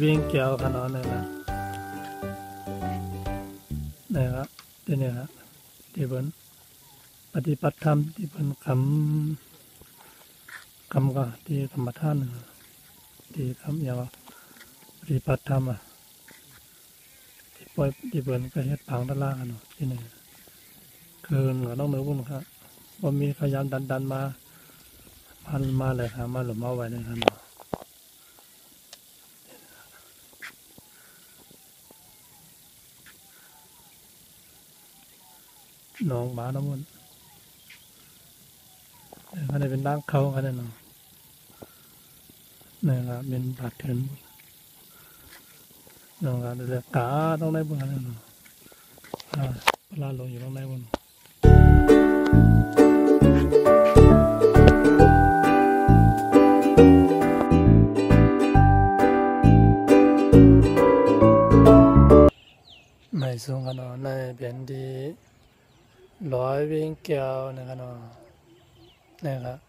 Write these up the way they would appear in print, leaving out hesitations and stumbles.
วิ่งเกี่ยวกันเนาะเนี่ยนะครับที่เนี่ยครับที่เพิ่นปฏิบัติธรรมที่เพิ่นคำก็ที่ธรรมทานที่คำอย่างว่าปฏิบัติธรรมที่ปล่อยที่เพิ่นก็เฮ็ดผังด้านล่างเนาะที่นี่คือก็ต้องเหนือวุ่นครับว่ามีพยายามดันมาเลยครับมาหลุมเอาไว้ในนั้นเนาะน้องหมาน้ำมันอันนี้เป็นร่างเขากันเนาะนะครับเป็นบาดเจ็บน้องกันเลยกาต้องได้บุญกันเนาะเวลาลงอยู่ต้องได้บุญไม่สูงกันเนาะในเป็นดีร้อยวิ่งเกี่ยวนะครับเนาะนะครับ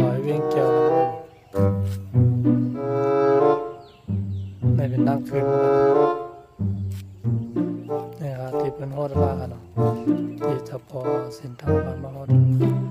ร้อยวิ่งเกี่ยวในเป็นนั่งพื้นนะครับที่เป็นโหดลากันเนาะที่จะพอสินทางมาโหด